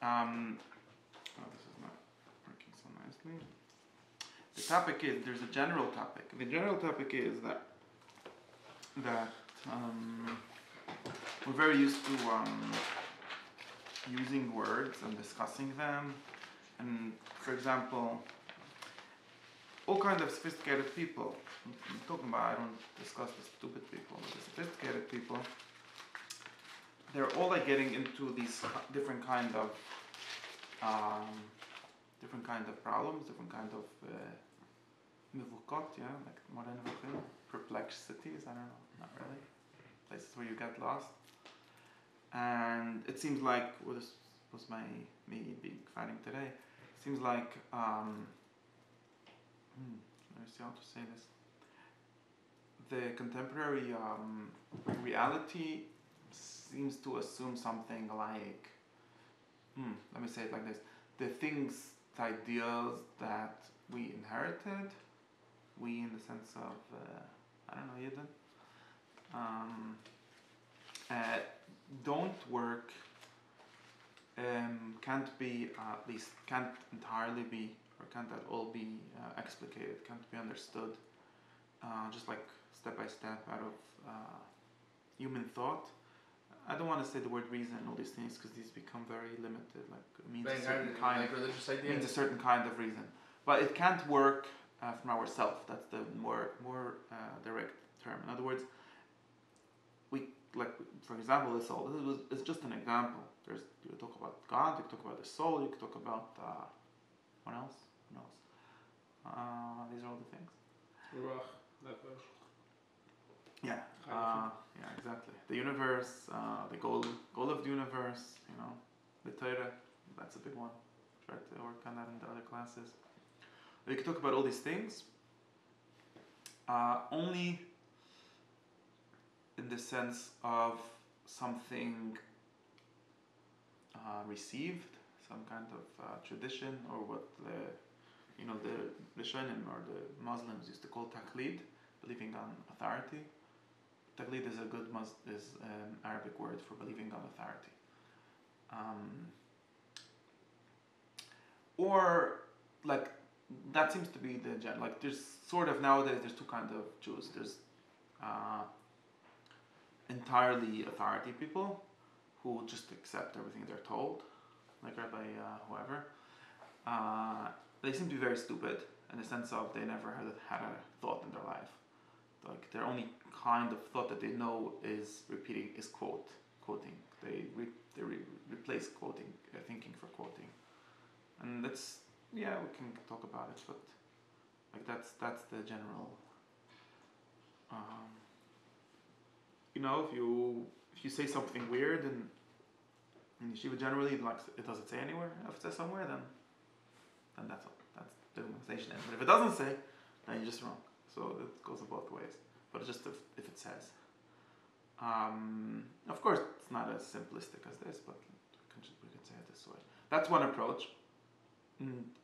Oh, this is not working so nicely. The topic is, there's a general topic. The general topic is that we're very used to using words and discussing them. And for example, all kinds of sophisticated people, I'm talking about, I don't discuss the stupid people, but the sophisticated people, they're all like getting into these different kind of problems, different kind of mivukot, like modern perplexities, I don't know, not really, places where you get lost. And it seems like, well, this was me being fighting today, it seems like, let me see how to say this, the contemporary reality seems to assume something like, let me say it like this, the things, the ideals that we inherited, we in the sense of, I don't know, Yidden, don't work, can't be, at least can't entirely be, or can't at all be explicated, can't be understood, just like step by step out of human thought. I don't want to say the word reason and all these things because these become very limited. Like it means a certain kind, like religious ideas. Means a certain kind of reason, but it can't work from ourselves. That's the more direct term. In other words, we like, for example, the soul. It's just an example. You talk about God, you talk about the soul, you talk about what else? Who knows? These are all the things. Ruach, nefesh. Yeah, yeah, exactly. The universe, the goal of the universe, the Torah, that's a big one. Try to work on that in the other classes. We can talk about all these things, only in the sense of something received, some kind of tradition, or what the Rishonim or the Muslims used to call taqlid, believing on authority. Taqlid is a good Arabic word for believing on authority. Or like that seems to be the gen. Like there's sort of nowadays there's two kinds of Jews. There's entirely authority people who just accept everything they're told, like Rabbi whoever. They seem to be very stupid in the sense of they never had a thought in their life. Like their only kind of thought that they know is quoting. They replace quoting, thinking for quoting, and that's, we can talk about it, but like that's the general. If you say something weird and in yeshiva generally, like it doesn't say anywhere. If it says somewhere, then that's all. That's the conversation ends. But if it doesn't say, then you're just wrong. So it goes both ways. But it's just if it says. Of course, it's not as simplistic as this, but we could say it this way. That's one approach.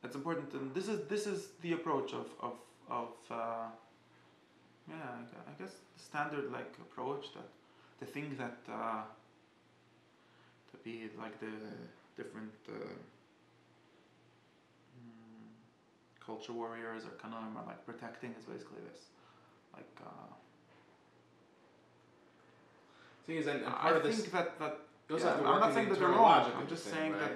It's important, and this is the approach of I guess the standard like approach, that the thing that to be like the different culture warriors or kanonim are like protecting is basically this, like. Thing is, and part I of this, think that I'm not saying that they're wrong. I'm just saying that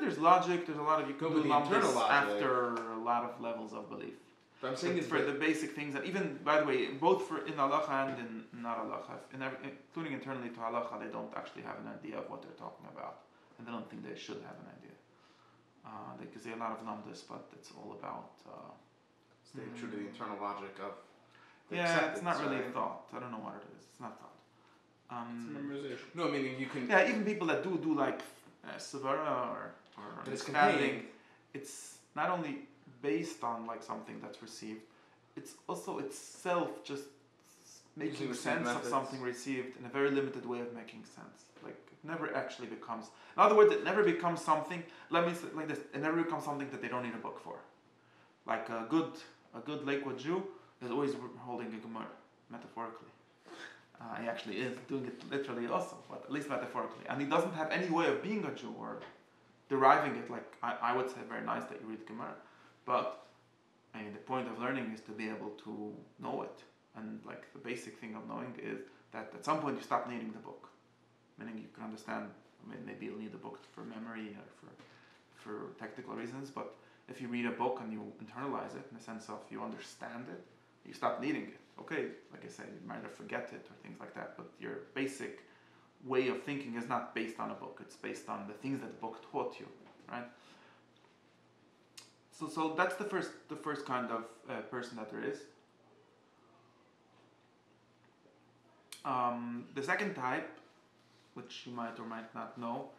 there's logic. There's a lot of, you can do numbers after a lot of levels of belief. But I'm saying for the basic things that, even by the way, both for in halacha and in not halacha, including internally to halacha, they don't actually have an idea of what they're talking about, and they don't think they should have an idea. They can say a lot of numbers, but it's all about staying true to the internal logic of. It's not really thought. I don't know what it is. It's not thought. It's memorization. No, I mean you can. Yeah, even people that do like savara or understanding, it's not only based on like something that's received, it's also itself just making sense of something received in a very limited way of making sense. Like it never actually becomes. In other words, it never becomes something. Let me say it like this: it never becomes something that they don't need a book for. Like a good Lakewood Jew is always holding a gemara, metaphorically. He actually is doing it literally also, but at least metaphorically. And he doesn't have any way of being a Jew or deriving it, like I would say, very nice that you read Gemara, but I mean, the point of learning is to be able to know it. And like the basic thing of knowing is that at some point you stop needing the book. Meaning you can understand, I mean, maybe you'll need the book for memory or for technical reasons, but if you read a book and you internalize it in the sense of you understand it, you stop needing it. Okay, like I said, you might forget it or things like that, but your basic way of thinking is not based on a book. It's based on the things that the book taught you, right? So that's the first kind of person that there is. The second type, which you might or might not know,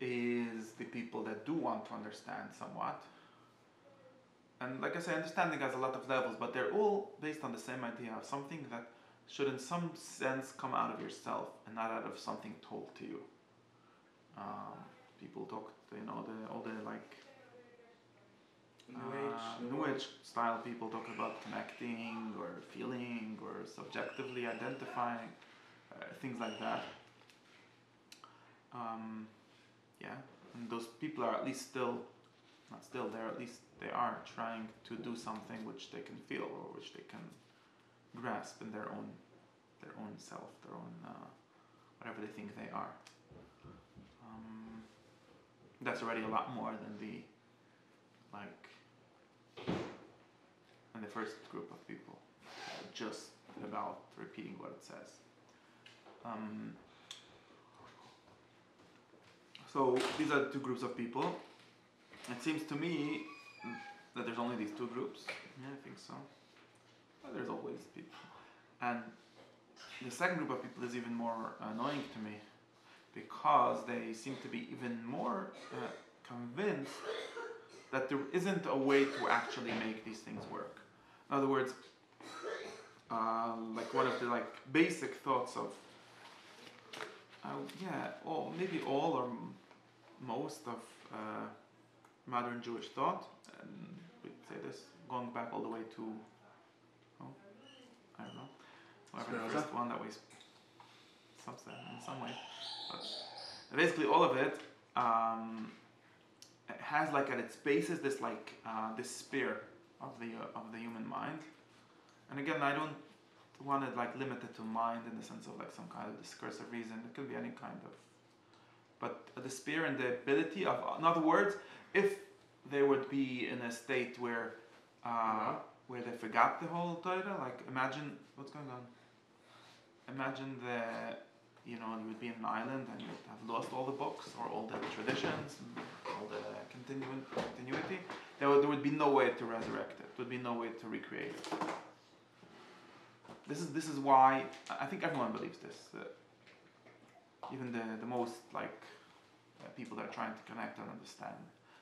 is the people that do want to understand somewhat. And like I say, understanding has a lot of levels, but they're all based on the same idea of something that should in some sense come out of yourself and not out of something told to you. People talk, all the like New Age style people talk about connecting or feeling or subjectively identifying, things like that. And those people are at least they are trying to do something which they can feel or which they can grasp in their own self, their own whatever they think they are. That's already a lot more than the first group of people, just about repeating what it says. So these are the two groups of people. It seems to me that there's only these two groups. Yeah, I think so. But there's always people. And the second group of people is even more annoying to me because they seem to be even more convinced that there isn't a way to actually make these things work. In other words, like one of the basic thoughts of maybe all or most of modern Jewish thought, and we'd say this going back all the way to I don't know, whatever the first one that we in some way, but basically all of it has at its basis this this spear of the human mind. And again, I don't want it limit it to mind in the sense of some kind of discursive reason. It could be any kind of, but the spear and the ability of, in other words, if they would be in a state where they forgot the whole Torah, imagine what's going on. Imagine that you would be in an island and you'd have lost all the books or all the traditions and all the continuity. There would be no way to resurrect it. There would be no way to recreate it. This is why I think everyone believes this. Even the most people that are trying to connect and understand,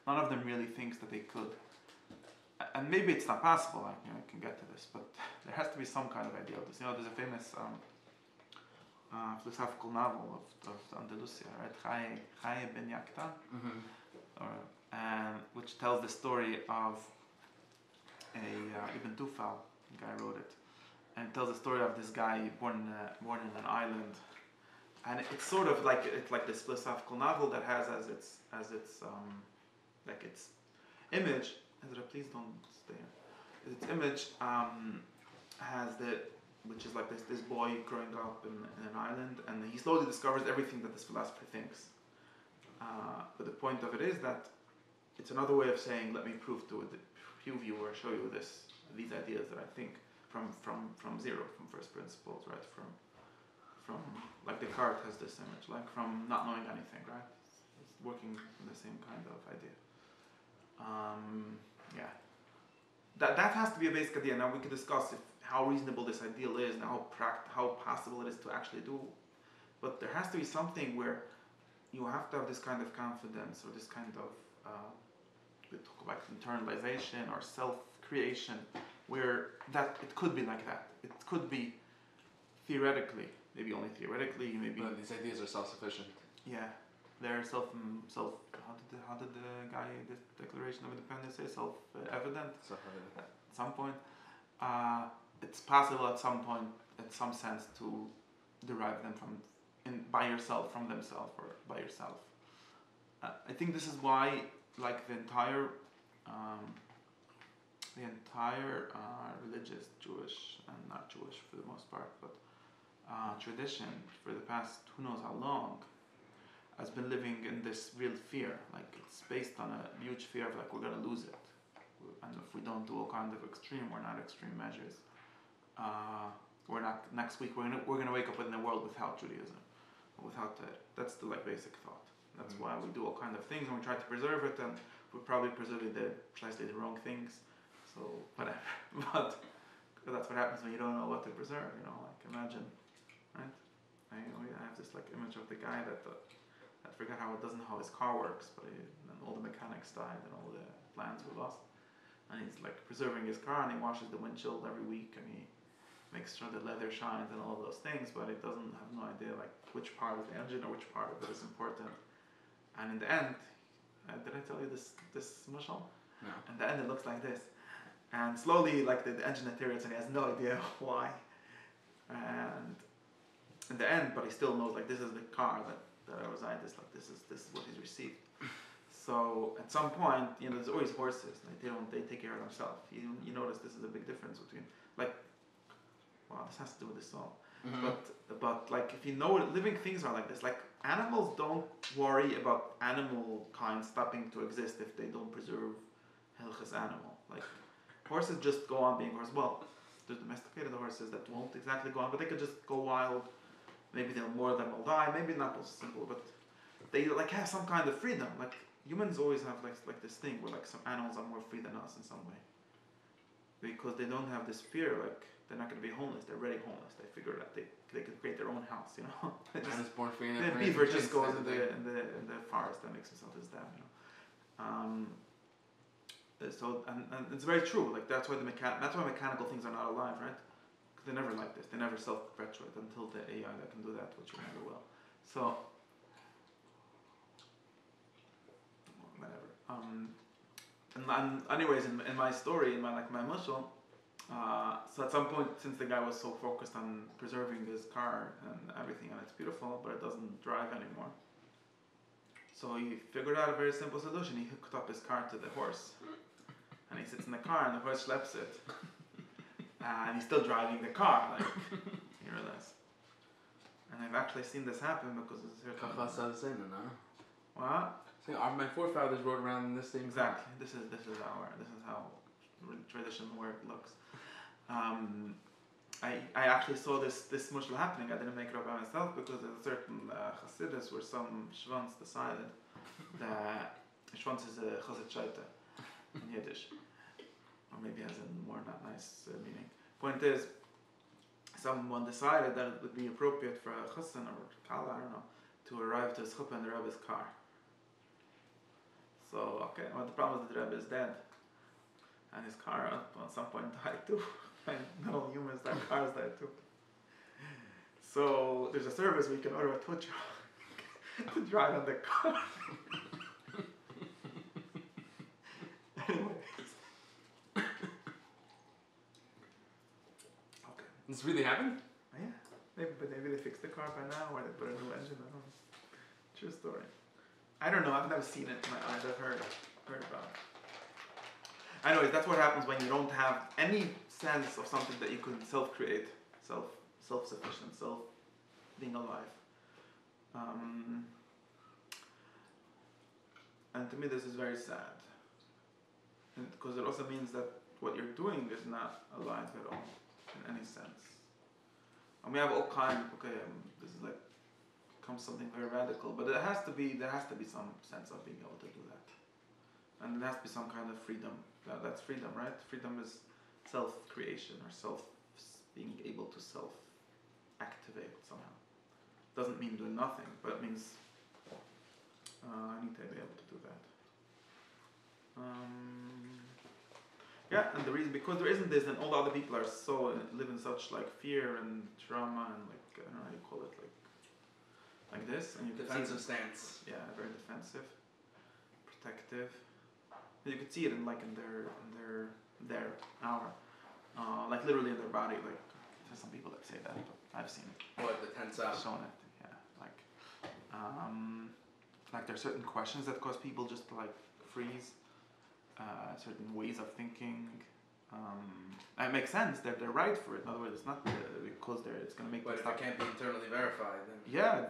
none of them really thinks that they could. And maybe it's not possible. I can get to this, but there has to be some kind of idea of this. There's a famous philosophical novel of Andalusia, right? Chai ben Yaktan, which tells the story of Ibn Tufal. The guy wrote it, and it tells the story of this guy born in an island, and it's sort of it's like this philosophical novel that has as its its image. Ezra, please don't stay here. Its image has which is this boy growing up in an island, and he slowly discovers everything that this philosopher thinks. But the point of it is that it's another way of saying, let me prove to you or show you these ideas that I think from zero, from first principles, right? From Descartes has this image, from not knowing anything, right? It's working in the same kind of idea. That has to be a basic idea. Now we could discuss how reasonable this ideal is and how possible it is to actually do. But there has to be something where you have to have this kind of confidence or this kind of we talk about internalization or self-creation, where that it could be like that. It could be theoretically, maybe only theoretically, maybe. But these ideas are self-sufficient. Yeah. They're how did the guy in this Declaration of Independence say? Self-evident? Self-evident. At some point. It's possible at some point, in some sense, to derive them by yourself, from themselves, or by yourself. I think this is why, like the entire religious, Jewish and not Jewish for the most part, but tradition for the past who knows how long has been living in this real fear. Like it's based on a huge fear of like we're gonna lose it, and if we don't do all kind of extreme or not extreme measures, we're not next week we're gonna wake up in a world without Judaism, without that. That's the like basic thought. That's why we do all kind of things and we try to preserve it, and we're probably preserving precisely the wrong things. So whatever, but that's what happens when you don't know what to preserve. You know, like imagine, right? I have this like image of the guy that I forgot how his car works, but and all the mechanics died and all the plans were lost, and he's like preserving his car and he washes the windshield every week and he makes sure the leather shines and all of those things, but it doesn't have no idea like which part of the engine or which part of it is important. And in the end, did I tell you this mushal? No. In the end, it looks like this. And slowly, like the engine deteriorates and he has no idea why. And in the end, but he still knows like this is the car that I reside. This is what he's received. So at some point, you know, there's always horses. Like they take care of themselves. You notice this is a big difference between like. Wow, this has to do with this song. Mm-hmm. But like if you know living things are like this. Like animals don't worry about animal kind stopping to exist if they don't preserve Hilchas animal. Like horses just go on being horses. Well, there's domesticated horses that won't exactly go on, but they could just go wild. Maybe more of them will die. Maybe not so simple, but they like have some kind of freedom. Like humans always have like this thing where like some animals are more free than us in some way, because they don't have this fear like. They're not going to be homeless. They're already homeless. They figured out they could create their own house. You know. And it's born free. The beaver just goes in the forest and makes himself his dam. You know. So and it's very true. Like that's why mechanical things are not alive, right? Because they're never like this. They never self-perpetuate until the AI that can do that, which will never will. So whatever. And anyways, in my story, in my mushal. So at some point, since the guy was so focused on preserving his car and everything, and it's beautiful, but it doesn't drive anymore. So he figured out a very simple solution. He hooked up his car to the horse, and he sits in the car, and the horse schleps it, and he's still driving the car, like you realize. And I've actually seen this happen because it's what? So my forefathers rode around in this same exactly. Car. This is how tradition looks. I actually saw this mushal happening. I didn't make it up by myself because there's a certain Hasidus where some Shvans decided that Shvans is a Chazit Shaita in Yiddish, or maybe has a more not nice meaning. Point is, someone decided that it would be appropriate for a Chassan or Kala, I don't know, to arrive to his chuppah in the Rebbe's car. So okay, well the problem is the Rebbe is dead. And his car at some point died too. And not only humans, that cars died too. So there's a service where you can order a tow truck to drive on the car. Anyways. Okay. This really happened? Yeah. Maybe they fixed the car by now, or they put a new engine. I don't know. True story. I don't know. I've never seen it in my eyes. I've heard about it. Anyways, that's what happens when you don't have any sense of something that you can self-create, self-sufficient, being alive. And to me, this is very sad, because it also means that what you're doing is not alive at all, in any sense. And we have all kinds. This is like becomes something very radical, but there has to be some sense of being able to do that, and there has to be some kind of freedom. That's freedom, right? Freedom is self-creation or being able to self-activate somehow. Doesn't mean doing nothing, but it means I need to be able to do that. Yeah, and the reason because there isn't this, and all the other people are live in such like fear and trauma and like I don't know how you call it, like this, and you defensive stance. Yeah, very defensive, protective. You could see it in their hour, like literally in their body. Like there's some people that say that, but I've seen it. What, the tense up? Shown it, yeah. Like, like there are certain questions that cause people just to like freeze, certain ways of thinking. And it makes sense. They're right for it. In other words, it's not because it's going to make. But if it can't be internally verified, then yeah,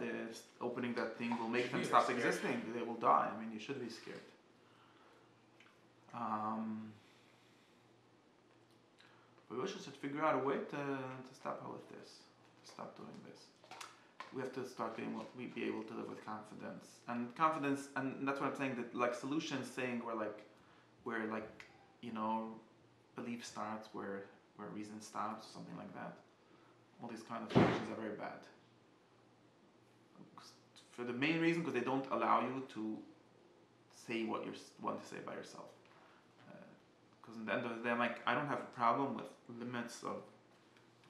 opening that thing will make them stop existing. They will die. I mean, you should be scared. We wish we should figure out a way to stop all of this, to stop doing this. We have to start be able to live with confidence, and that's what I'm saying. That like solutions saying where belief starts, where reason stops, or something like that. All these kind of solutions are very bad. For the main reason, because they don't allow you to say what you want to say by yourself. Because in the end of the day, I don't have a problem with limits of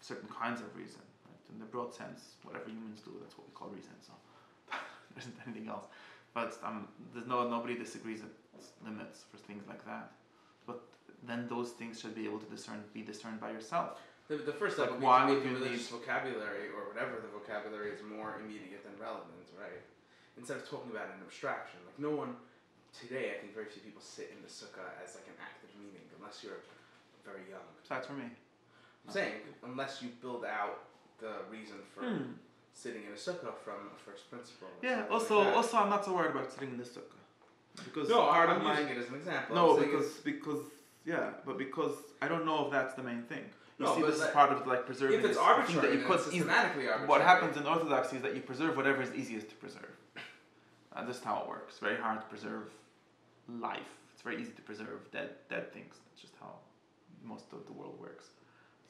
certain kinds of reason. Right? In the broad sense, whatever humans do, that's what we call reason. So there isn't anything else. But there's nobody disagrees with limits for things like that. But then those things should be able to be discerned by yourself. The first step would be to make the religious vocabulary, or whatever the vocabulary is, more immediate and relevant, right? Instead of talking about an abstraction. Like no one today, I think very few people sit in the sukkah as like an active meaning, unless you're very young. That's for me. I'm saying, unless you build out the reason for sitting in a sukkah from a first principle. Yeah, also I'm not so worried about sitting in the sukkah. Because I'm using it as an example. No, because I don't know if that's the main thing. This is part of like preserving. If it's arbitrary, it's systematically arbitrary. What happens in Orthodoxy is that you preserve whatever is easiest to preserve. That's how it works. It's very hard to preserve life. It's very easy to preserve dead things. That's just how most of the world works.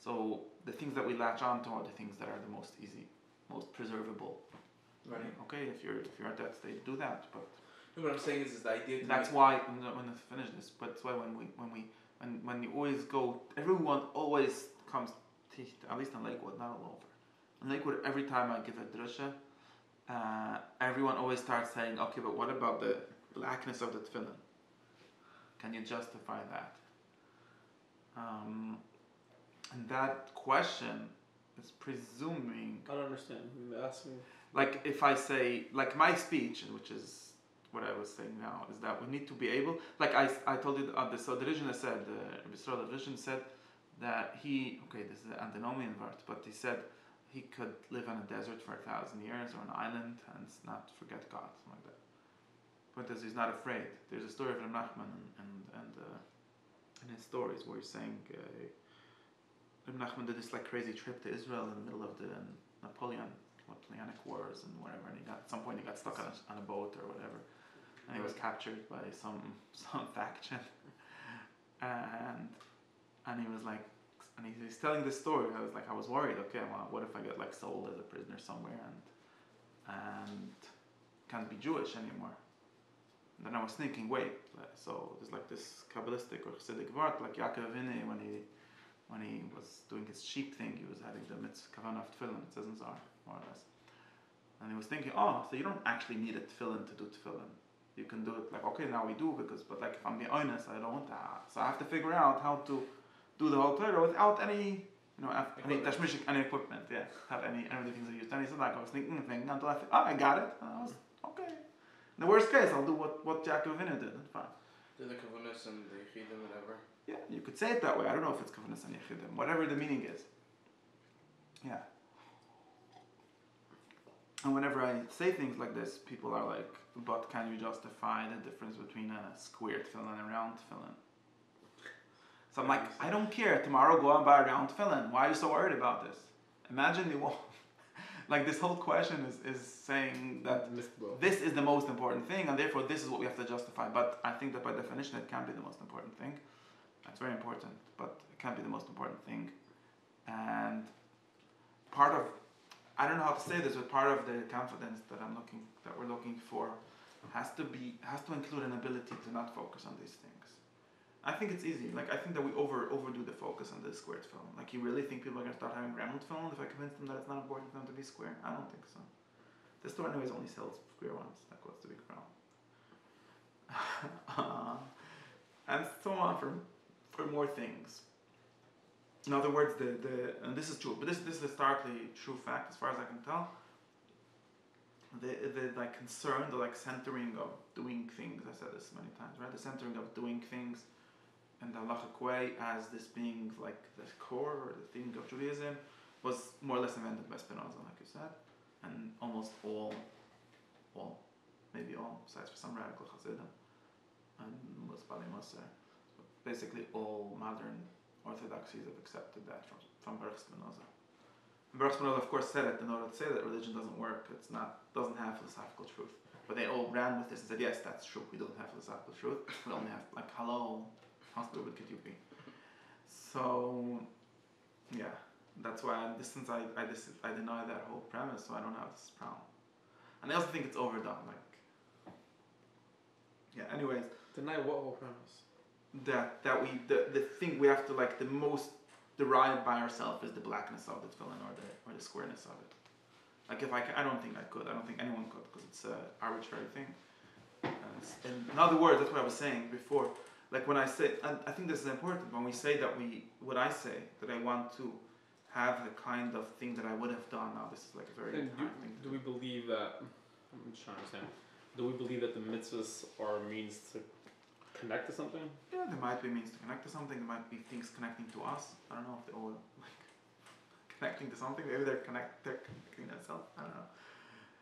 So the things that we latch onto are the things that are the most easy, most preservable. Right. Okay, if you're at that stage, do that. But what I'm saying is the idea. That's why when I finish this. But that's why when you always go, everyone always comes. At least in Lakewood, not all over. In Lakewood, every time I give a drusha, everyone always starts saying, "Okay, but what about the blackness of the tefillin? Can you justify that?" And that question is presuming. I don't understand. You're asking. Like if I say, like my speech, which is what I was saying now, is that we need to be able, like I told you, the division said, the division said that this is an antinomian word, but he said he could live in a desert for 1,000 years or an island and not forget God, something like that. Point is, he's not afraid. There's a story of Reb Nachman and his stories where he's saying Reb Nachman did this like crazy trip to Israel in the middle of the Napoleonic Wars and whatever, and at some point he got stuck on a boat or whatever, and he was captured by some faction, and he was like, and he's telling this story. I was worried. Okay, well, what if I get like sold as a prisoner somewhere and can't be Jewish anymore? And then I was thinking, wait, so there's like this Kabbalistic or Chassidic word, like Yaakov Avinu, when he was doing his sheep thing, he was having the mitzvah kavanah of tefillin. It says in Zohar, more or less. And he was thinking, so you don't actually need a tefillin to do tefillin. You can do it like, okay, now we do, but like if I'm being honest, I don't want that. So I have to figure out how to do the whole Torah without any tashmishik, any equipment, have any of the things I used. And he said, like, I was thinking until I got it. And I was, okay. In the worst case, I'll do what Yaakov Avinu did. That's fine. Do the kavunas and the yechidim, whatever. Yeah, you could say it that way. I don't know if it's kavunas and yechidim, whatever the meaning is. Yeah. And whenever I say things like this, people are like, but can you justify the difference between a square tefillin and a round tefillin? So I'm like, I don't care. Tomorrow go out and buy a round tefillin. Why are you so worried about this? Imagine you won't. Like this whole question is saying that this is the most important thing, and therefore this is what we have to justify. But I think that by definition it can't be the most important thing. That's very important, but it can't be the most important thing. And part of, I don't know how to say this, but part of the confidence that we're looking for has to include an ability to not focus on these things. I think it's easy. Like I think that we overdo the focus on the squared film. Like you really think people are gonna start having round film if I convince them that it's not important for them to be square? I don't think so. The store anyways only sells square ones. Like what's the big problem? And so on for more things. In other words, and this is true, but this is historically true fact as far as I can tell. the like concern, the like centering of doing things. I said this many times, right? The centering of doing things in the halachic way as this being like the core or the thing of Judaism was more or less invented by Spinoza, like you said, and almost all, maybe all, besides for some radical Hasidim and Bali Moser, basically all modern orthodoxies have accepted that from Baruch Spinoza. Baruch Spinoza, of course, said it in order to say that religion doesn't work. Doesn't have philosophical truth. But they all ran with this and said, yes, that's true. We don't have philosophical truth. We only have hello, how stupid could you be? So, yeah, that's why since I deny that whole premise, so I don't have this problem. And I also think it's overdone. Anyways. Deny what whole premise? That we the thing we have to the most derived by ourselves is the blackness of the tefillin or the squareness of it. If I don't think I could. I don't think anyone could because it's an arbitrary thing. In other words, that's what I was saying before. When I say, and I think this is important, when we say that what I say, that I want to have the kind of thing that I would have done, now this is a very hard thing. Do we believe that, I'm just trying to understand, do we believe that the mitzvahs are a means to connect to something? Yeah, there might be means to connect to something, there might be things connecting to us. I don't know if they're all connecting to something, maybe they're connecting themselves, I don't know.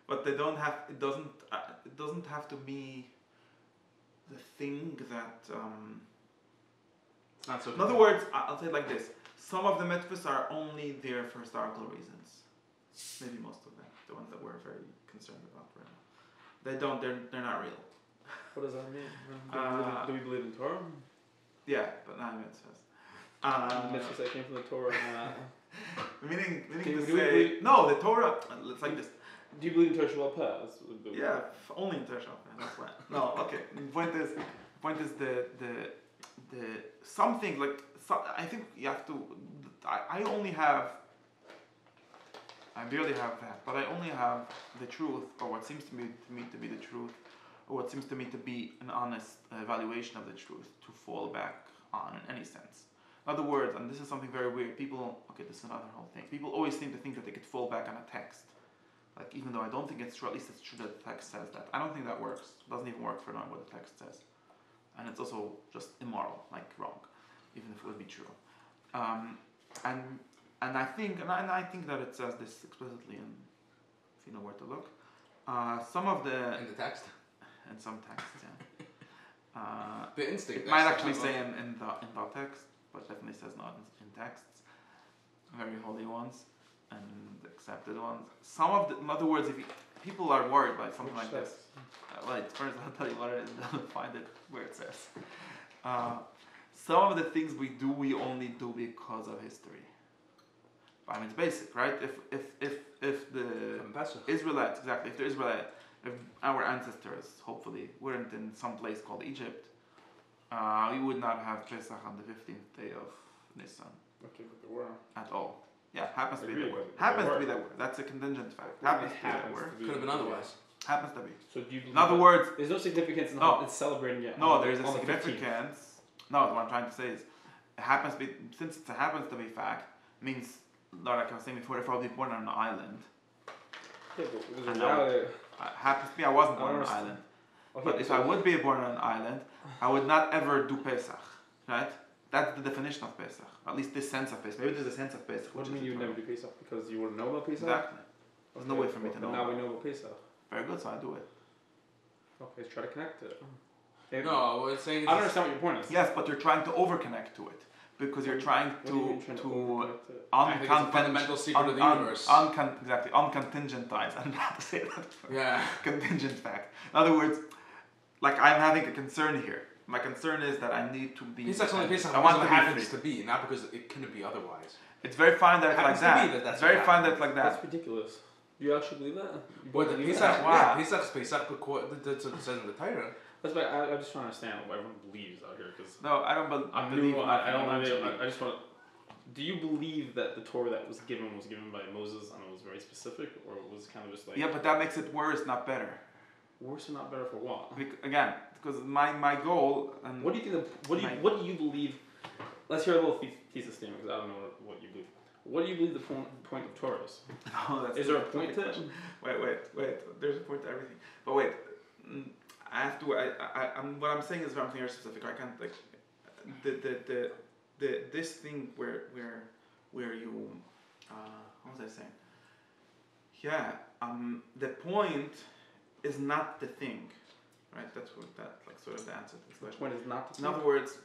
But they don't have, it doesn't have to be the thing that it's not so. In other words, I'll say it like this: some of the mitzvahs are only there for historical reasons. Maybe most of them, the ones that we're very concerned about right now. They're not real. What does that mean? Do we believe in Torah? Yeah, but not in mitzvahs. The mitzvahs that came from the Torah. Meaning to say, no, the Torah. It's like this. Do you believe in Torah Shabbat Peh? Yeah, only in Torah Shabbat Peh. That's why. No, okay. The point is the something I think you have to. I barely have that, but I only have the truth, or what seems to me to be the truth, or what seems to me to be an honest evaluation of the truth to fall back on in any sense. In other words, and this is something very weird. This is another whole thing. People always seem to think that they could fall back on a text. Even though I don't think it's true, at least it's true that the text says that. I don't think that works. It doesn't even work for knowing what the text says. And it's also just immoral, wrong, even if it would be true. And I think that it says this explicitly if you know where to look. Some of the... In the text? In some texts, yeah. The instinct. It might actually say in the text, but definitely says not in texts. Very holy ones. And accepted ones. In other words, people are worried by something like this. First I'll tell you what it is, and then I'll find it where it says. Some of the things we do, we only do because of history. I mean, it's basic, right? If the Israelites, if our ancestors, hopefully, weren't in some place called Egypt, we would not have Pesach on the 15th day of Nisan. Okay, but there were. At all. Yeah, happens to be that word. Happens to be that word. That's a contingent fact. Happens to be that word. Could have been otherwise. Happens to be. So do you believe in other words, there's no significance in celebrating it. No, there's a significance. No, what I'm trying to say is, it happens to be, since it happens to be fact, means, like I was saying before, they're probably born on an island. Yeah, but happens to be I wasn't born on an island. Okay, but if I would be born on an island, I would not ever do Pesach, right? That's the definition of Pesach. At least this sense of Pesach. Maybe there's a sense of Pesach. What do you mean you would never do Pesach? Because you wouldn't know about Pesach? Exactly. There's no way for me to know. Now we know about Pesach. Very good, so I do it. Okay, let's try to connect to it. No, what it's saying is... I don't understand what your point is. Yes, but you're trying to over-connect to it. Because you're trying to fundamental secret of the universe. Exactly, uncontingentize. I don't know how to say that. Yeah. Contingent fact. In other words, I'm having a concern here. My concern is that I need to be... Pesach's only Pesach because it happens to be, not because it couldn't be otherwise. It's very fine that it's like that. That's very fine that it's like that. That's ridiculous. Do you actually believe that? What, the Pesach? Yeah, Pesach's Pesach, that's what it says in the Torah. That's why I'm just trying to understand what everyone believes out here. Cause no, I don't believe. I just want to... Do you believe that the Torah that was given by Moses and it was very specific, or it was kind of just Yeah, but that makes it worse, not better. Worse or not better for what? Again, because my goal and... What do you think... What do you believe... Let's hear a little thesis statement, because I don't know what you believe. What do you believe the point of Torah is? No, that's is there a point to it? Wait. There's a point to everything. But wait, I have to. I'm what I'm saying is something very specific. I can't like the this thing where you what was I saying? Yeah. The point is not the thing, right? That's what that like sort of the answer to this question. The point is not the thing. In other words,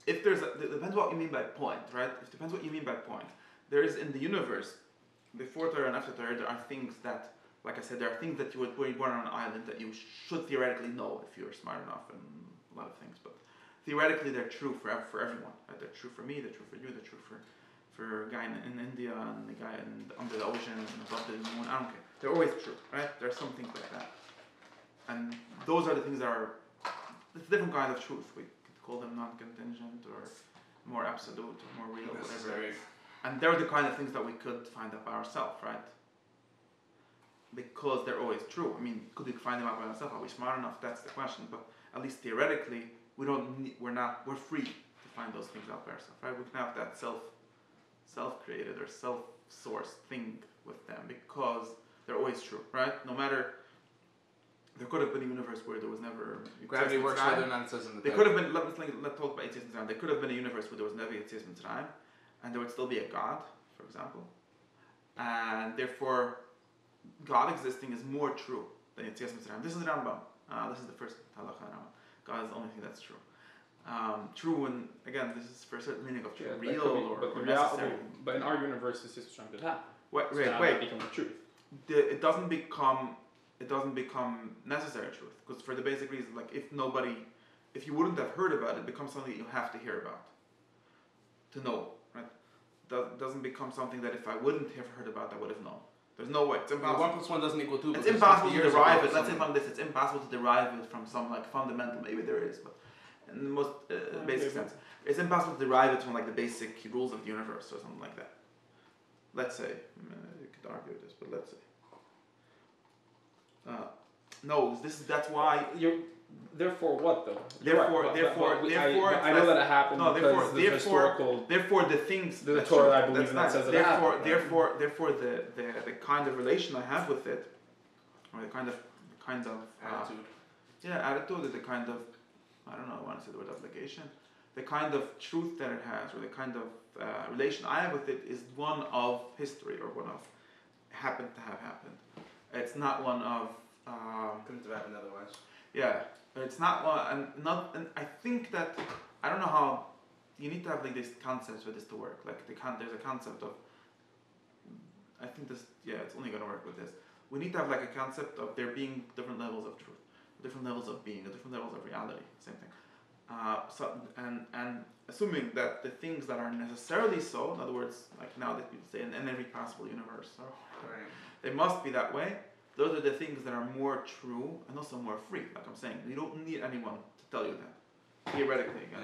if there's it depends what you mean by point, right? It depends what you mean by point. There is in the universe, before Torah and after Torah, there are things that, like I said, there are things that you would be born on an island that you should theoretically know if you're smart enough and a lot of things. But theoretically, they're true for everyone. Right? They're true for me. They're true for you. They're true for a guy in India and the guy under the ocean and above the moon. I don't care. They're always true, right? There are some things like that, and those are the things that are. It's a different kind of truth. We could call them non-contingent or more absolute or more real, whatever. And they're the kind of things that we could find out by ourselves, right? Because they're always true. I mean, could we find them out by ourselves? Are we smart enough? That's the question. But at least theoretically, we're free to find those things out by ourselves, right? We can have that self-created or self-sourced thing with them because they're always true, right? No matter. There could have been a universe where there was never gravity works whether or not it says in the. There could have been. Let's talk about atheism time. There could have been a universe where there was never atheism time, and there would still be a God, for example, and therefore, God existing is more true than atheism time. This is the Rambam. This is the first halacha. God is the only thing that's true. True, and again, this is for a certain meaning of true, real or necessary. But in our universe, this is trying to happen. Wait. Become the truth. It doesn't become necessary truth because for the basic reason, like if you wouldn't have heard about it, it becomes something you have to hear about to know, right? Doesn't become something that if I wouldn't have heard about, I would have known. There's no way. It's impossible. 1 + 1 doesn't equal 2. It's impossible to derive it. Let's say from this, it's impossible to derive it from some like fundamental. Maybe there is, but in the most basic sense, it's impossible to derive it from like the basic rules of the universe or something like that. Let's say you could argue this, but let's say. No, that's why you're. Therefore, what though? Therefore, I know that it happened. No, therefore, the things. The Torah I believe in that says it happened. Therefore, the kind of relation I have with it, or the kind of attitude. Attitude, the kind of, I don't know, I want to say the word obligation, the kind of truth that it has, or the kind of relation I have with it is one of history, or one of happened to have happened. It's not one of couldn't have happened otherwise. Yeah, but it's not one, and I think that I don't know how you need to have like these concepts for this to work. Like there's a concept of. I think this, it's only going to work with this. We need to have like a concept of there being different levels of truth, different levels of being, different levels of reality. Same thing. And assuming that the things that are necessarily so, in other words, like now that people say in every possible universe, right. They must be that way. Those are the things that are more true and also more free. Like I'm saying, you don't need anyone to tell you that. Theoretically, again,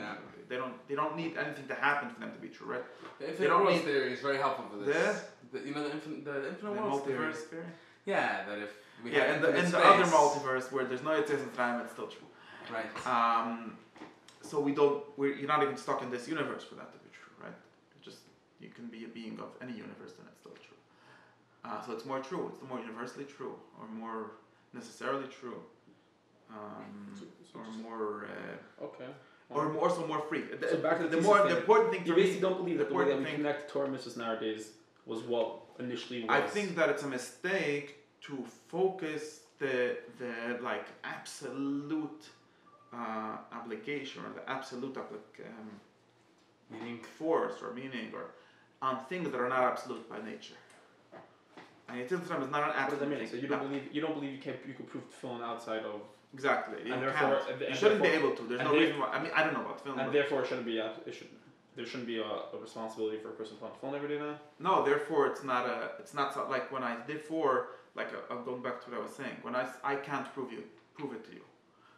they don't need anything to happen for them to be true, right? The infinite worlds theory is very helpful for this. The infinite worlds multiverse theory. Yeah, that if we in the other multiverse where there's no existence time, it's still true. Right. So you're not even stuck in this universe for that to be true, right? You can be a being of any universe and it's still true. So it's more true. It's more universally true, or more necessarily true, or more. Okay. Or also more free. So back to the important thing. You basically don't believe that the way that we connect Torah mitzvahs nowadays was what initially was. I think that it's a mistake to focus the like absolute obligation or the absolute meaning, force or meaning, or on things that are not absolute by nature. And Yitzchok is not an absolute. What does that mean? So you don't believe you can prove tefillin outside of. Exactly. And therefore, you shouldn't be able to. There's no reason why. I mean, I don't know about tefillin. And therefore, there shouldn't be a responsibility for a person to put on tefillin every day now. No, therefore it's not so, like when I therefore like I'm going back to what I was saying. When I can't prove it to you.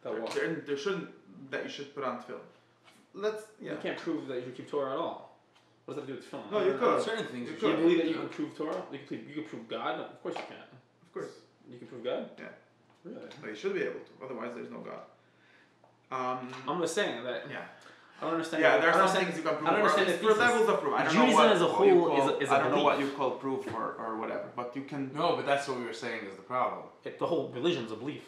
There shouldn't that you should put on tefillin. You can't prove that you should keep Torah at all. What does that do with tefillin? No, you could. Certain things. You believe that you can prove Torah? You can prove God? Of course you can. Of course. You can prove God? Yeah. Really? But you should be able to. Otherwise, there's no God. I'm just saying that. Yeah. I don't understand. Yeah, there are some things you can prove. I don't understand the for levels of proof. I don't Judaism know what, as a what you whole call, is a I don't know belief. what you call proof or whatever, but you can. No, but that's what we were saying is the problem. The whole religion is a belief.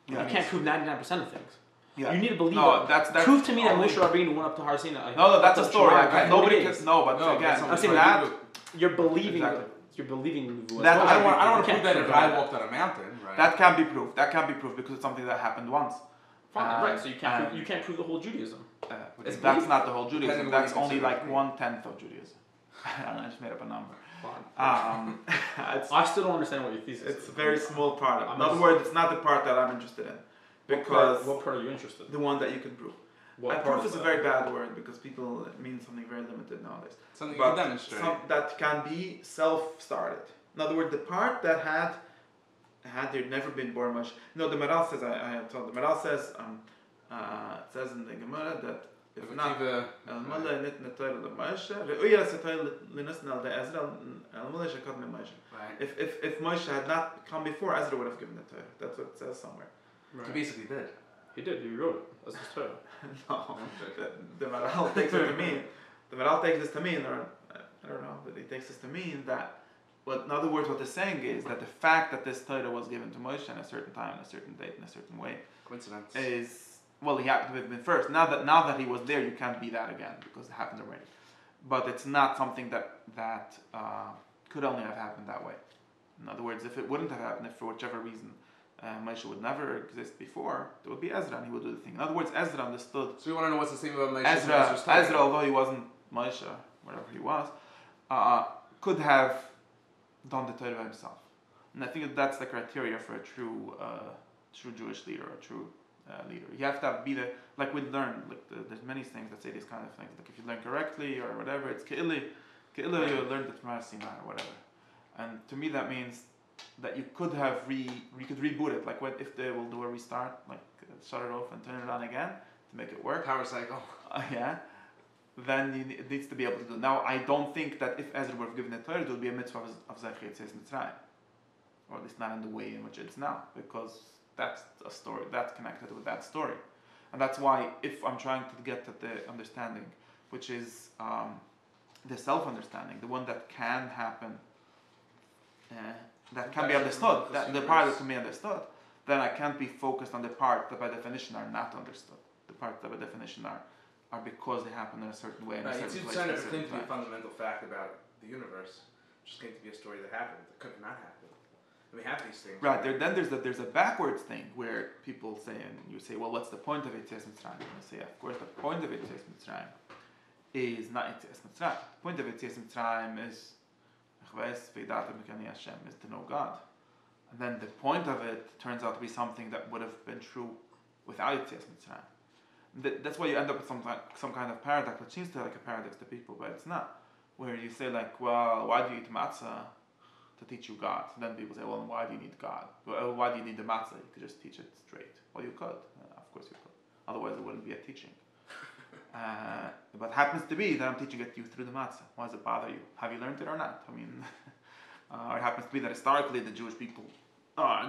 Yeah, you can't prove 99% of things. Yeah. You need to believe. No, that's prove to me that Moshe Rabbeinu went up to Har Sinai. No, that's a story. Nobody can. can. No, but again, I'm saying that you're believing. Exactly. You're believing. That I don't want to prove that a guy that. walked on a mountain, right? That can't be proved. That can't be proved because it's something that happened once. Fine, right? So you can't prove the whole Judaism. That's not the whole Judaism. That's what only you like consider. 1/10 of Judaism. I just made up a number. I still don't understand what your thesis is. It's a very small part. In other words, it's not the part that I'm interested in. Because what part are you interested in? The one that you can prove. Proof is a very bad word because people mean something very limited nowadays. Something but you can demonstrate. That can be self-started. In other words, the part that had there never been born much. No, the Maral says. I told the Maral says. It says in the Gemara that if not, if Moshe had not come before, Ezra would have given the Torah. That's what it says somewhere. Right. He basically did. He did. He wrote it. That's his Torah. No, the Maral takes it to mean. The Maral takes this to mean, or I don't know, but he takes this to mean that. But in other words, what they're saying is that the fact that this Torah was given to Moshe at a certain time, in a certain date, in a certain way, coincidence is he happened to have been first. Now that he was there, you can't be that again because it happened already. But it's not something that could only have happened that way. In other words, if it wouldn't have happened, if for whichever reason Moshe would never exist before, there would be Ezra and he would do the thing. In other words, Ezra understood. So you want to know what's the same about Moshe? Ezra, although he wasn't Moshe, whatever he was, could have done the Torah by himself. And I think that's the criteria for a true Jewish leader, or a true leader. You have to be like we learn, there's many things that say these kind of things. Like if you learn correctly or whatever, it's Ke'ili you learned it from Har Sinai or whatever. And to me that means that you could have you could reboot it. Like if they will do a restart, like shut it off and turn it on again to make it work. Power cycle. Yeah. Then it needs to be able to do. Now I don't think that if Ezra would have given the Torah, it would be a mitzvah of Zechir Yetzias Mitzrayim, or at least not in the way in which it's now, because that's a story that's connected with that story, and that's why if I'm trying to get at the understanding, which is the self-understanding, the one that can happen, that can be understood, that the part that can be understood, then I can't be focused on the part that by definition are not understood, the part that by definition are because they happen in a certain way. Right, it's kind of claim to be a fundamental fact about the universe. It just claim to be a story that happened, that could not happen. And we have these things. Right, then there's a backwards thing where people say, and you say, well, what's the point of Yetzias Mitzrayim? And I say, of course, the point of Yetzias Mitzrayim is not Yetzias Mitzrayim. The point of Yetzias Mitzrayim is to know God. And then the point of it turns out to be something that would have been true without Yetzias Mitzrayim. That's why you end up with some kind of paradox, which seems to like a paradox to people, but it's not. Where you say like, well, why do you eat matzah? To teach you God. So then people say, well, why do you need God? Well, why do you need the matzah? You could just teach it straight. Well, you could. Of course you could. Otherwise it wouldn't be a teaching. But happens to be that I'm teaching it to you through the matzah. Why does it bother you? Have you learned it or not? I mean, or it happens to be that historically the Jewish people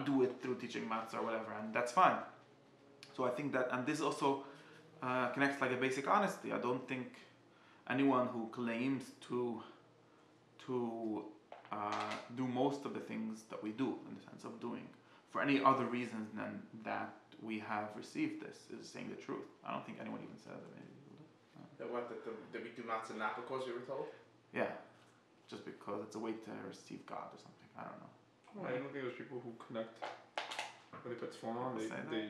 do it through teaching matzah or whatever, and that's fine. So I think that, and this also connects like a basic honesty. I don't think anyone who claims to do most of the things that we do, in the sense of doing, for any other reasons than that we have received this, is saying the truth. I don't think anyone even said that. Maybe that we do matzah not because we were told? Yeah, just because it's a way to receive God or something. I don't know. Well, I don't think there's people who connect. When they put tefillin on,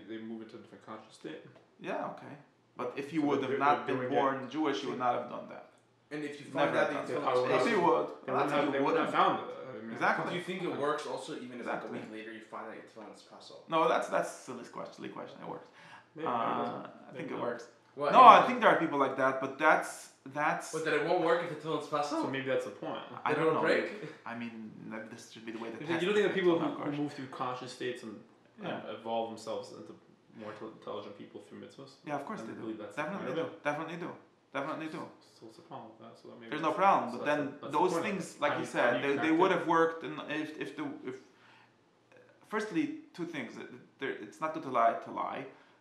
they move into a different conscious state. Yeah, okay. But if you would have not been born Jewish, you would not have done that. And if you find out the if you would, they would have found it. Exactly. Do you think it works also even if like a week later you find out your tefillin is possible? No, that's a silly question. It works. I think it works. Well, no, I think there are people like that, but that's. But that it won't work if the tefillin is possible. So maybe that's the point. I don't know. Break. I mean, this should be the way that. You don't think that people who move through conscious states and evolve themselves into more intelligent people through mitzvahs? Yeah, of course they do. Definitely do. So what's the problem with that? So that maybe there's no problem, but then those things, like you said, they would have worked. And if firstly, two things. It's not good to lie.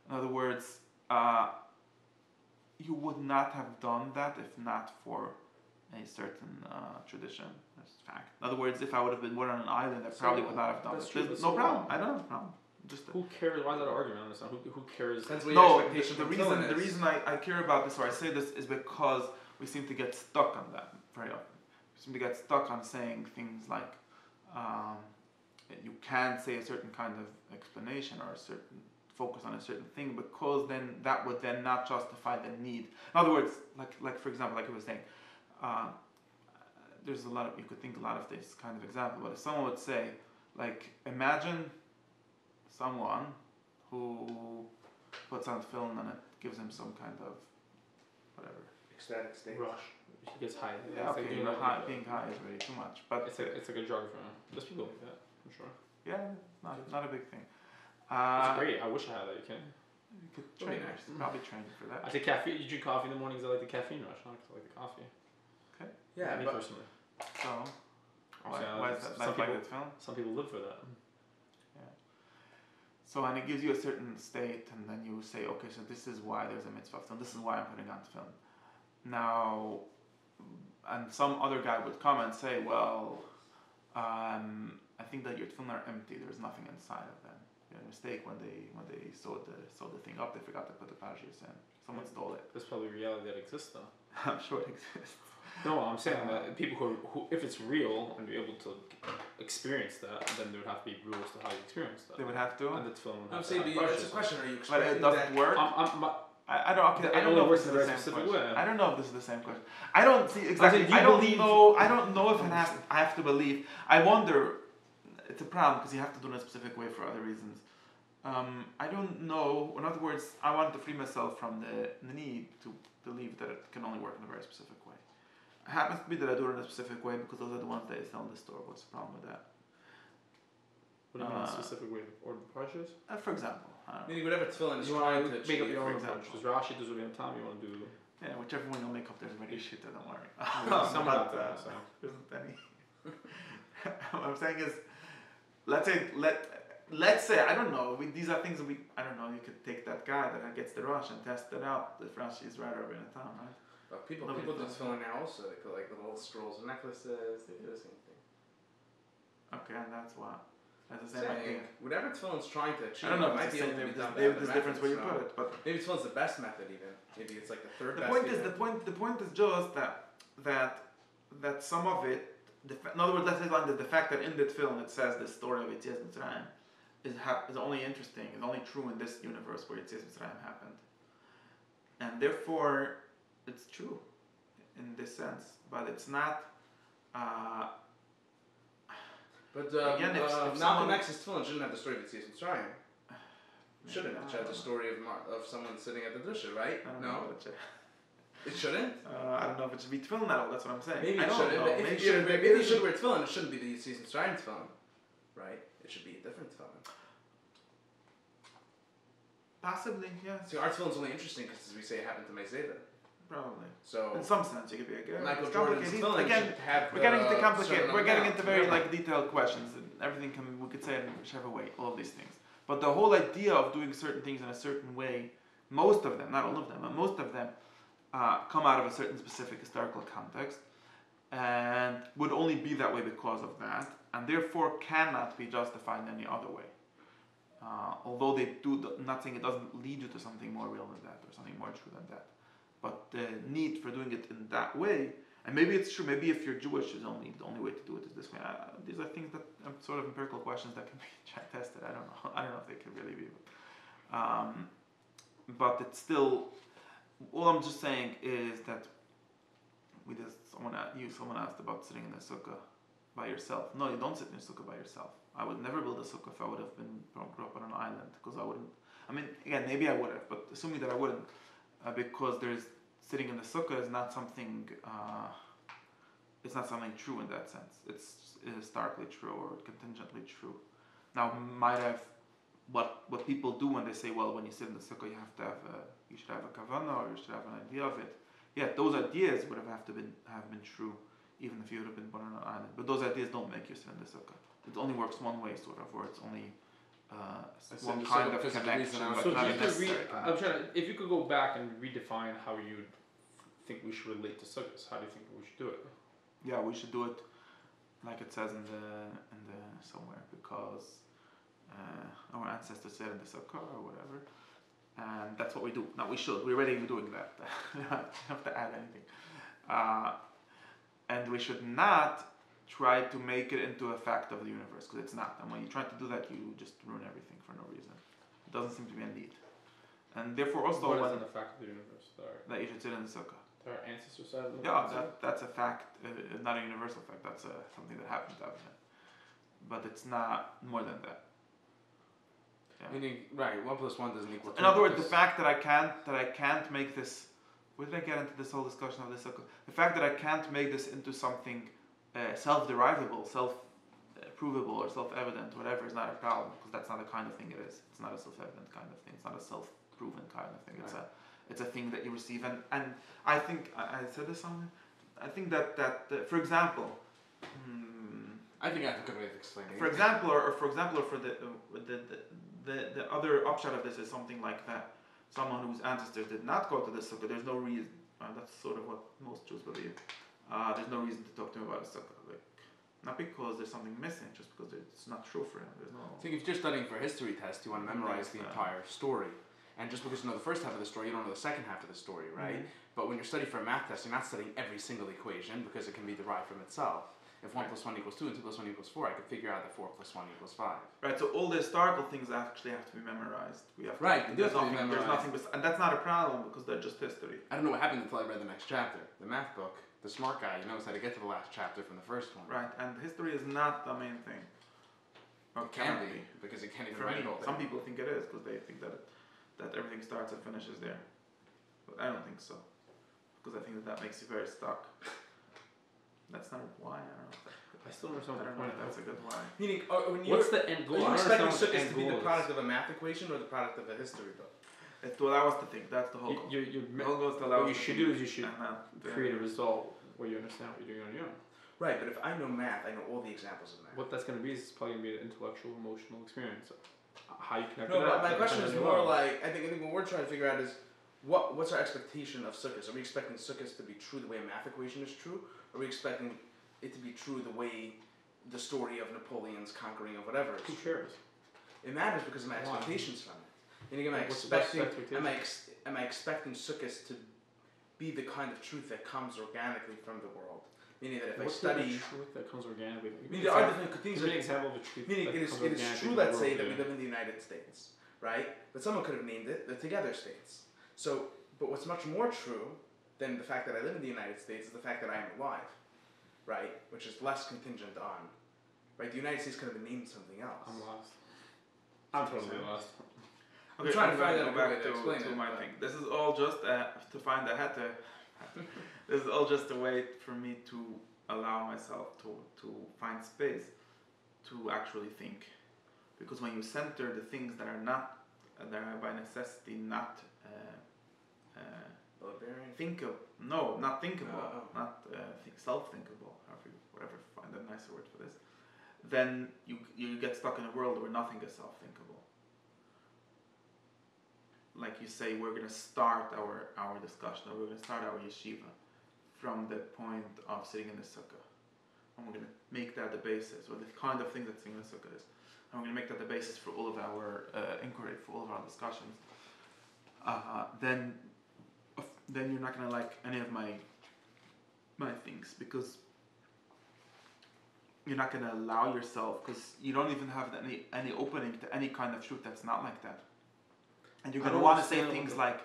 In other words, you would not have done that if not for a certain tradition. That's fact. In other words, if I would have been born on an island, I probably would not have done it. There's no problem. I don't have a problem. Who cares? Why is that an argument? I don't understand. Who cares? That's what No, your expectation the reason I care about this, or I say this, is because we seem to get stuck on that very often. We seem to get stuck on saying things like, you can't say a certain kind of explanation or a certain focus on a certain thing, because then that would then not justify the need. In other words, like for example, like I was saying, there's a lot of, you could think a lot of this kind of example, but if someone would say, like, imagine someone who puts on film and it gives him some kind of whatever ecstatic state. Rush. He gets high. Yeah, okay, like being high is really too much, but it's like a drug for him. There's people like that, I'm sure. yeah, not a big thing. It's great. I wish I had that. You can. You could train. Probably train for that. I take caffeine. You drink coffee in the mornings. I like the caffeine rush. Not because I like the coffee. Okay. Yeah, me but personally. So why is that? Like that film? Some people live for that. Yeah. So and it gives you a certain state, and then you say, okay, so this is why there's a mitzvah film. This is why I'm putting on film. Now, and some other guy would come and say, well, I think that your film are empty. There's nothing inside of them. You had a mistake when they sewed the thing up. They forgot to put the parachutes in. Someone stole it. There's probably reality that exists though. I'm sure it exists. No, I'm saying that people who if it's real and you're able to experience that, then there would have to be rules to how you experience that. They would have to. And the film would I'm have saying, to but it's a question. Are you But expecting it doesn't work. I don't know if this is the same question. way. I don't know if this is the same question. I don't see exactly. I don't know if it has. I have to believe. I wonder. It's a problem because you have to do it in a specific way for other reasons. I don't know. In other words, I want to free myself from the need to believe that it can only work in a very specific way. It happens to be that I do it in a specific way because those are the ones that I sell in the store. What's the problem with that? What do you mean a specific way to order the parachutes? For example, Meaning whatever tefillin is you trying want to to make up achieve, your for own example. approach. There's Rashi, there's Rabbi Tam. You want to do? yeah, whichever one you'll make up, there's already shit there. Don't worry. Some But, of that. So. there isn't any. What I'm saying is, let's say I don't know. These are things I don't know. You could take that guy that gets the rush and test it out. If Rashi is right over in a town, right? But people do tefillin now also. They put like little scrolls and necklaces. They do the same thing. Okay, and that's what. That's the same Saying, idea. whatever tefillin's trying to achieve, I don't know it if might it's be the able same. to be done Maybe better there's than difference where you methods, put it, but maybe tefillin's the best method even. Maybe it's like the third the best. point is even. the point is just that some of it. In other words, let's say like the fact that in that film it says the story of Yetzias Mitzrayim is only interesting, is only true in this universe where Yetzias Mitzrayim happened, and therefore it's true in this sense, but it's not. But again, if Malcolm X's tefillin shouldn't have the story of Yetzias Mitzrayim. Shouldn't it? It should have the story of someone sitting at the drusha, right? No. It shouldn't? I don't know if it should be tefillin now. That's what I'm saying. Maybe I it don't shouldn't. know. Maybe you should wear tefillin. It shouldn't be the Yetzias Mitzrayim tefillin, right? It should be a different tefillin. Possibly, yeah. See, our tefillin's only interesting because, as we say, it happened to Meiseda. Probably. So in some sense, you could be again. Michael Jordan's tefillin again, should have we're getting into certain complicated. We're getting amount. into very like detailed questions, and everything we could say it in whichever way. All of these things, but the whole idea of doing certain things in a certain way, most of them, not all of them, but most of them, come out of a certain specific historical context, and would only be that way because of that, and therefore cannot be justified in any other way. Although they do, not saying it doesn't lead you to something more real than that or something more true than that, but the need for doing it in that way, and maybe it's true. Maybe if you're Jewish, the only way to do it is this way. These are things that sort of empirical questions that can be tested. I don't know. I don't know if they can really be. But it's still. All I'm just saying is that someone asked about sitting in a sukkah by yourself. No, you don't sit in a sukkah by yourself. I would never build a sukkah if I would have grew up on an island, because I wouldn't. I mean, again, maybe I would have, but assuming that I wouldn't, because there's sitting in the sukkah is not something. It's not something true in that sense. It's historically true or contingently true. Now, might have what people do when they say, well, when you sit in the sukkah, you should have a kavanah, or you should have an idea of it. Yeah, those ideas would have been true, even if you would have been born on an island. But those ideas don't make you sit in the sukkah. It only works one way, sort of, or it's only one kind of connection, but so not if you necessary. if you could go back and redefine how you think we should relate to sukkahs, how do you think we should do it? Yeah, we should do it like it says in the somewhere, because our ancestors said in the sukkah or whatever, and that's what we do. Now we should. We're already doing that. We don't have to add anything, and we should not try to make it into a fact of the universe, because it's not. And when you try to do that, you just ruin everything for no reason. It doesn't seem to be a need, and therefore also what isn't a fact of the universe? That you should sit in the sukkah. Our ancestors said. Yeah, that's a fact, not a universal fact. That's something that happened to us, but it's not more than that. Yeah. Meaning, right? 1 + 1 doesn't equal 2. In other words, the fact that I can't make this. Where did I get into this whole discussion of this? The fact that I can't make this into something self-derivable, self-provable, or self-evident, whatever, is not a problem, because that's not the kind of thing it is. It's not a self-evident kind of thing. It's not a self-proven kind of thing. Right. It's a thing that you receive, and I think I said this somewhere. I think that for example, I think I have a good way of explaining it. For example, or for the other upshot of this is something like that. Someone whose ancestors did not go to the sukkah, there's no reason. That's sort of what most Jews believe. There's no reason to talk to him about a sukkah, not because there's something missing, just because it's not true for him. There's no. I think if you're studying for a history test, you want to memorize the entire story. And just because you know the first half of the story, you don't know the second half of the story, right? But when you're studying for a math test, you're not studying every single equation, because it can be derived from itself. If 1 + 1 = 2 and 2 + 1 = 4, I could figure out that 4 + 1 = 5. Right, so all the historical things actually have to be memorized. We have to, There's nothing, and that's not a problem, because they're just history. I don't know what happened until I read the next chapter. The math book, the smart guy, he knows how to get to the last chapter from the first one. Right, and history is not the main thing. Or it can be, because it can't even write it all. Some people think it is, because they think that everything starts and finishes there. But I don't think so, because I think that makes you very stuck. That's not why, I don't know. I still understand the point. That's a good why. Meaning, what's the end goal? Are you expecting sukkahs to be the product of a math equation or the product of a history book? To allow us to think. That's the whole goal. The whole goal is to allow what us you to should think. do is you should create a result where you understand what you're doing on your own. Right, but if I know math, I know all the examples of math. What that's going to be is probably going to be an intellectual, emotional experience. How you connect. No, but my question is more like, I think what we're trying to figure out is what's our expectation of sukkahs? Are we expecting sukkahs to be true the way a math equation is true? Or are we expecting it to be true the way the story of Napoleon's conquering of whatever is true? Who cares? It matters because of my expectations from it. Meaning, am I expecting sukkahs to be the kind of truth that comes organically from the world? Meaning that if I study the truth that comes organically. Meaning there are different things. Give me an example of a truth. Meaning it is true. Let's say that we live in the United States, right? But someone could have named it the Together States. So, but what's much more true than the fact that I live in the United States is the fact that I am alive, right? Which is less contingent on, right? The United States could have been named something else. I'm lost. I'm totally lost. Okay, I'm trying to find out back to my thing. This is all just to find a heter. This is all just a way for me to allow myself to find space to actually think, because when you center the things that are not, that are by necessity not thinkable, not thinkable, not self-thinkable, whatever, find a nicer word for this, then you get stuck in a world where nothing is self-thinkable. Like you say, we're going to start our discussion, or we're going to start our yeshiva from the point of sitting in the sukkah. And we're going to make that the basis, or the kind of thing that sitting in the sukkah is. And we're going to make that the basis for all of our inquiry, for all of our discussions. Then you're not going to like any of my things, because you're not going to allow yourself, because you don't even have any opening to any kind of truth that's not like that. And you're going to want to say things like